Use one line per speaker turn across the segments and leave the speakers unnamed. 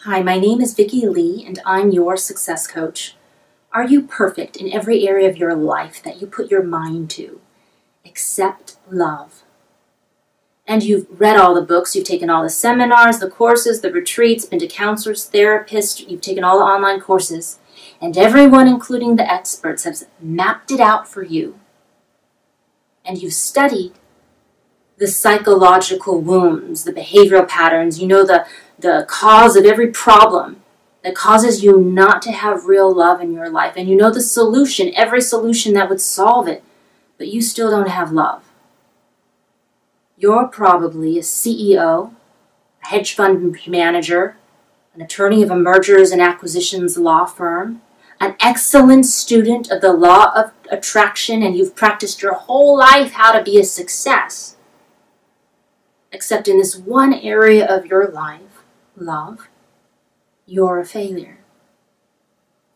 Hi, my name is Vicky Lee, and I'm your success coach. Are you perfect in every area of your life that you put your mind to, except love? And you've read all the books, you've taken all the seminars, the courses, the retreats, been to counselors, therapists, you've taken all the online courses, and everyone, including the experts, has mapped it out for you. And you've studied the psychological wounds, the behavioral patterns, you know the cause of every problem that causes you not to have real love in your life. And you know the solution, every solution that would solve it, but you still don't have love. You're probably a CEO, a hedge fund manager, an attorney of a mergers and acquisitions law firm, an excellent student of the law of attraction, and you've practiced your whole life how to be a success. Except in this one area of your life, love, you're a failure.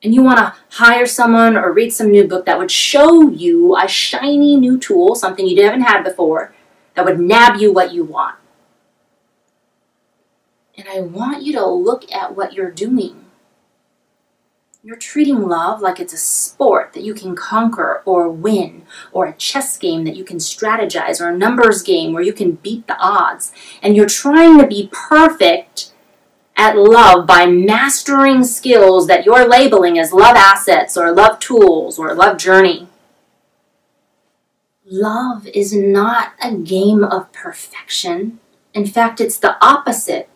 And you want to hire someone or read some new book that would show you a shiny new tool, something you haven't had before, that would nab you what you want. And I want you to look at what you're doing. You're treating love like it's a sport that you can conquer or win, or a chess game that you can strategize, or a numbers game where you can beat the odds. And you're trying to be perfect at love by mastering skills that you're labeling as love assets or love tools or love journey. Love is not a game of perfection. In fact, it's the opposite.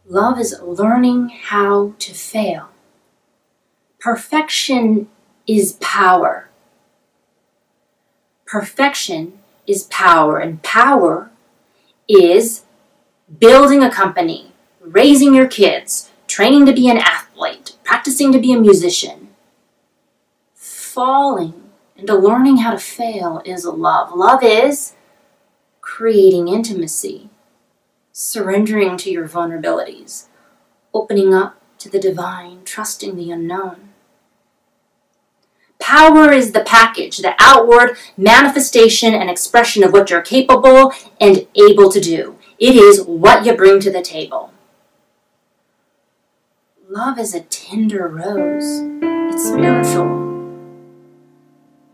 Love is learning how to fail. Perfection is power. Perfection is power, and power is building a company, raising your kids, training to be an athlete, practicing to be a musician. Falling into learning how to fail is love. Love is creating intimacy, surrendering to your vulnerabilities, opening up to the divine, trusting the unknown. Power is the package, the outward manifestation and expression of what you're capable and able to do. It is what you bring to the table. Love is a tender rose. It's spiritual.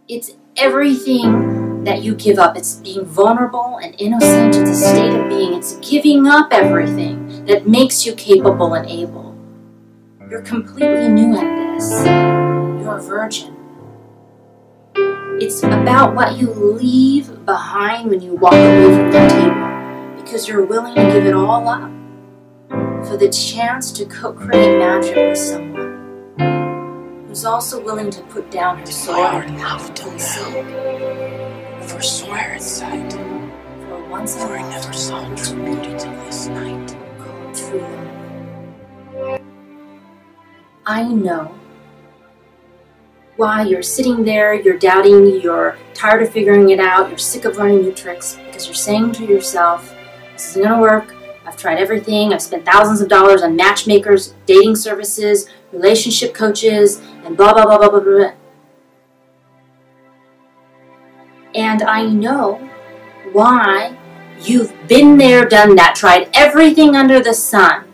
It's everything that you give up. It's being vulnerable and innocent. It's a state of being. It's giving up everything that makes you capable and able. You're completely new at this. You're a virgin. It's about what you leave behind when you walk away from the table, because you're willing to give it all up for the chance to co-create magic with someone who's also willing to put down her sword and
mouth till now, for swear its sight,
for once
for I never saw true beauty till this night.
Called true love. I know why you're sitting there, you're doubting, you're tired of figuring it out, you're sick of learning new tricks, because you're saying to yourself, this isn't going to work. I've tried everything. I've spent thousands of dollars on matchmakers, dating services, relationship coaches, and blah, blah, blah, blah, blah, blah. And I know why you've been there, done that, tried everything under the sun.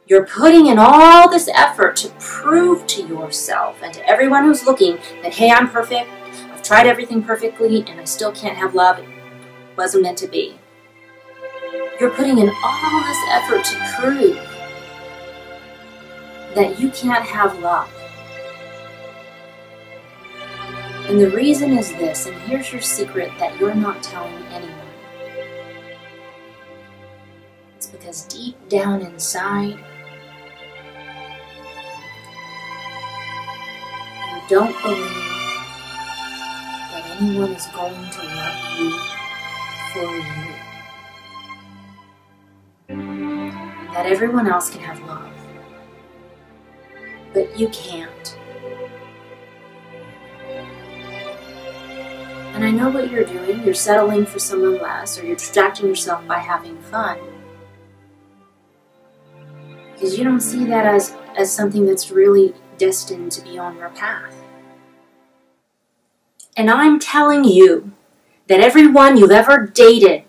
You're putting in all this effort to prove to yourself and to everyone who's looking that, hey, I'm perfect. I've tried everything perfectly, and I still can't have love. It wasn't meant to be. You're putting in all this effort to prove that you can't have love. And the reason is this, and here's your secret that you're not telling anyone. It's because deep down inside, you don't believe that anyone is going to love you for you. That everyone else can have love, but you can't. And I know what you're doing. You're settling for someone less, or you're distracting yourself by having fun, because you don't see that as something that's really destined to be on your path. And I'm telling you that everyone you've ever dated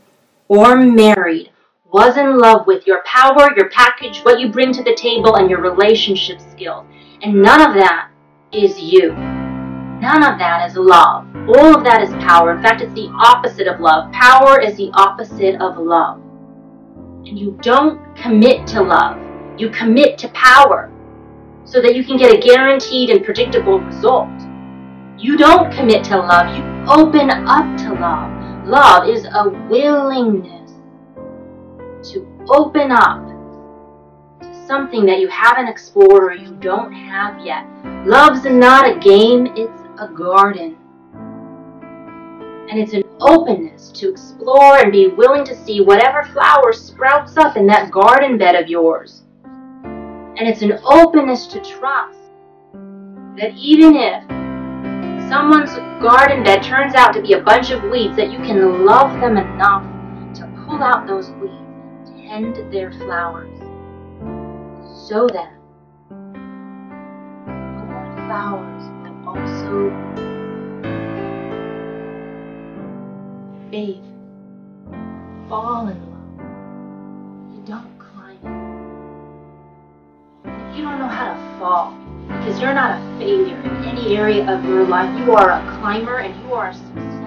or married was in love with your power, your package, what you bring to the table, and your relationship skills. And none of that is you. None of that is love. All of that is power. In fact, it's the opposite of love. Power is the opposite of love. And you don't commit to love. You commit to power so that you can get a guaranteed and predictable result. You don't commit to love. You open up to love. Love is a willingness to open up to something that you haven't explored or you don't have yet. Love's not a game, it's a garden. And it's an openness to explore and be willing to see whatever flower sprouts up in that garden bed of yours. And it's an openness to trust that even if someone's garden bed turns out to be a bunch of weeds, that you can love them enough to pull out those weeds and tend their flowers so that your flowers will also bathe, fall in love. You don't climb it. If you don't know how to fall, because you're not a failure in any area of your life, you are a climber and you are a success,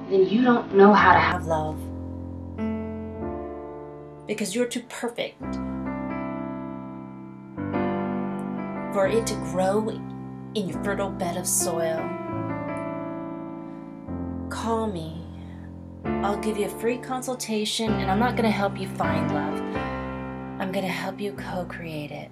then you don't know how to have love. Because you're too perfect for it to grow in your fertile bed of soil. Call me. I'll give you a free consultation, and I'm not going to help you find love. I'm going to help you co-create it.